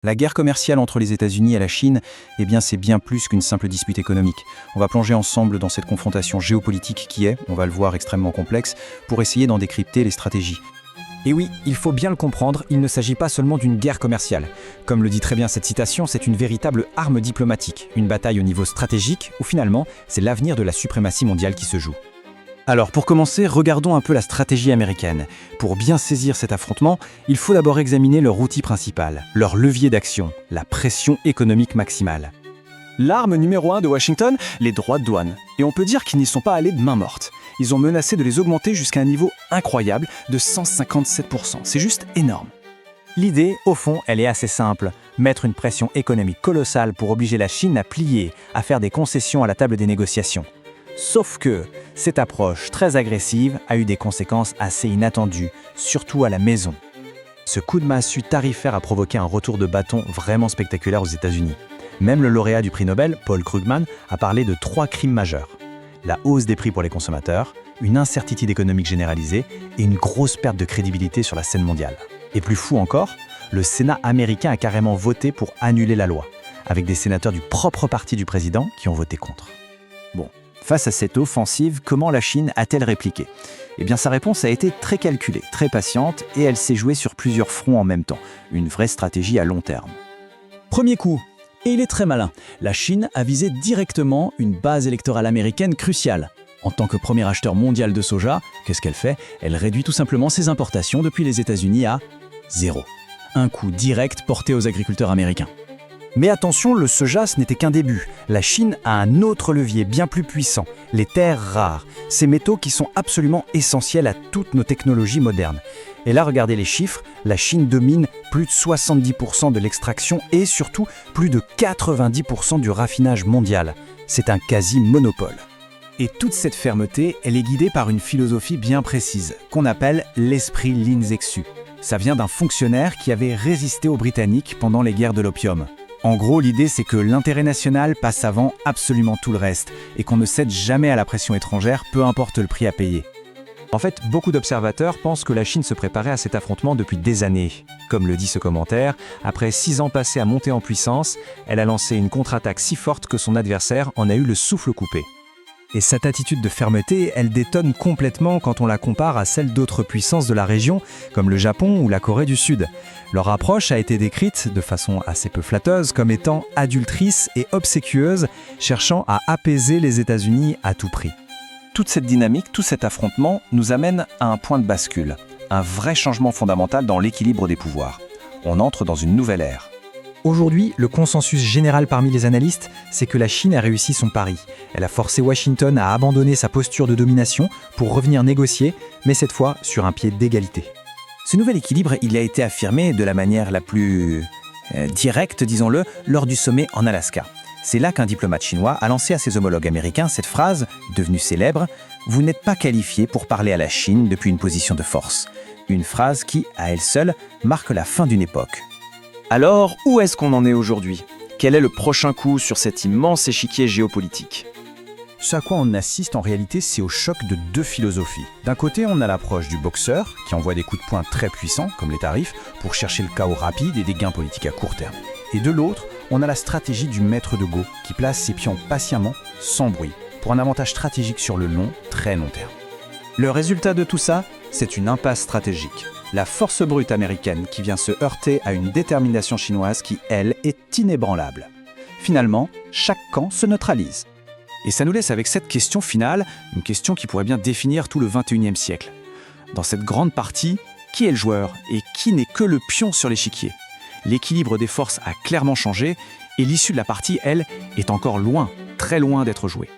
La guerre commerciale entre les États-Unis et la Chine, eh bien c'est bien plus qu'une simple dispute économique. On va plonger ensemble dans cette confrontation géopolitique qui est, on va le voir, extrêmement complexe, pour essayer d'en décrypter les stratégies. Et oui, il faut bien le comprendre, il ne s'agit pas seulement d'une guerre commerciale. Comme le dit très bien cette citation, c'est une véritable arme diplomatique, une bataille au niveau stratégique où finalement, c'est l'avenir de la suprématie mondiale qui se joue. Alors pour commencer, regardons un peu la stratégie américaine. Pour bien saisir cet affrontement, il faut d'abord examiner leur outil principal, leur levier d'action, la pression économique maximale. L'arme numéro 1 de Washington, les droits de douane. Et on peut dire qu'ils n'y sont pas allés de main morte. Ils ont menacé de les augmenter jusqu'à un niveau incroyable de 157%. C'est juste énorme. L'idée, au fond, elle est assez simple. Mettre une pression économique colossale pour obliger la Chine à plier, à faire des concessions à la table des négociations. Sauf que cette approche très agressive a eu des conséquences assez inattendues, surtout à la maison. Ce coup de massue tarifaire a provoqué un retour de bâton vraiment spectaculaire aux États-Unis. Même le lauréat du prix Nobel, Paul Krugman, a parlé de 3 crimes majeurs. La hausse des prix pour les consommateurs, une incertitude économique généralisée et une grosse perte de crédibilité sur la scène mondiale. Et plus fou encore, le Sénat américain a carrément voté pour annuler la loi, avec des sénateurs du propre parti du président qui ont voté contre. Bon. Face à cette offensive, comment la Chine a-t-elle répliqué ? Eh bien, sa réponse a été très calculée, très patiente, et elle s'est jouée sur plusieurs fronts en même temps. Une vraie stratégie à long terme. Premier coup, et il est très malin. La Chine a visé directement une base électorale américaine cruciale. En tant que premier acheteur mondial de soja, qu'est-ce qu'elle fait ? Elle réduit tout simplement ses importations depuis les États-Unis à 0. Un coup direct porté aux agriculteurs américains. Mais attention, le soja, ce n'était qu'un début. La Chine a un autre levier bien plus puissant, les terres rares, ces métaux qui sont absolument essentiels à toutes nos technologies modernes. Et là, regardez les chiffres, la Chine domine plus de 70% de l'extraction et surtout plus de 90% du raffinage mondial. C'est un quasi-monopole. Et toute cette fermeté, elle est guidée par une philosophie bien précise, qu'on appelle l'esprit Lin Zexu. Ça vient d'un fonctionnaire qui avait résisté aux Britanniques pendant les guerres de l'opium. En gros, l'idée, c'est que l'intérêt national passe avant absolument tout le reste et qu'on ne cède jamais à la pression étrangère, peu importe le prix à payer. En fait, beaucoup d'observateurs pensent que la Chine se préparait à cet affrontement depuis des années. Comme le dit ce commentaire, après 6 ans passés à monter en puissance, elle a lancé une contre-attaque si forte que son adversaire en a eu le souffle coupé. Et cette attitude de fermeté, elle détonne complètement quand on la compare à celle d'autres puissances de la région, comme le Japon ou la Corée du Sud. Leur approche a été décrite, de façon assez peu flatteuse, comme étant adultrice et obséquieuse, cherchant à apaiser les États-Unis à tout prix. Toute cette dynamique, tout cet affrontement nous amène à un point de bascule, un vrai changement fondamental dans l'équilibre des pouvoirs. On entre dans une nouvelle ère. Aujourd'hui, le consensus général parmi les analystes, c'est que la Chine a réussi son pari. Elle a forcé Washington à abandonner sa posture de domination pour revenir négocier, mais cette fois sur un pied d'égalité. Ce nouvel équilibre, il a été affirmé de la manière la plus directe, disons-le, lors du sommet en Alaska. C'est là qu'un diplomate chinois a lancé à ses homologues américains cette phrase, devenue célèbre, « Vous n'êtes pas qualifiés pour parler à la Chine depuis une position de force ». Une phrase qui, à elle seule, marque la fin d'une époque. Alors, où est-ce qu'on en est aujourd'hui ? Quel est le prochain coup sur cet immense échiquier géopolitique ? Ce à quoi on assiste en réalité, c'est au choc de 2 philosophies. D'un côté, on a l'approche du boxeur, qui envoie des coups de poing très puissants, comme les tarifs, pour chercher le chaos rapide et des gains politiques à court terme. Et de l'autre, on a la stratégie du maître de Go, qui place ses pions patiemment, sans bruit, pour un avantage stratégique sur le long, très long terme. Le résultat de tout ça, c'est une impasse stratégique. La force brute américaine qui vient se heurter à une détermination chinoise qui, elle, est inébranlable. Finalement, chaque camp se neutralise. Et ça nous laisse avec cette question finale, une question qui pourrait bien définir tout le XXIe siècle. Dans cette grande partie, qui est le joueur et qui n'est que le pion sur l'échiquier ? L'équilibre des forces a clairement changé et l'issue de la partie, elle, est encore loin, très loin d'être jouée.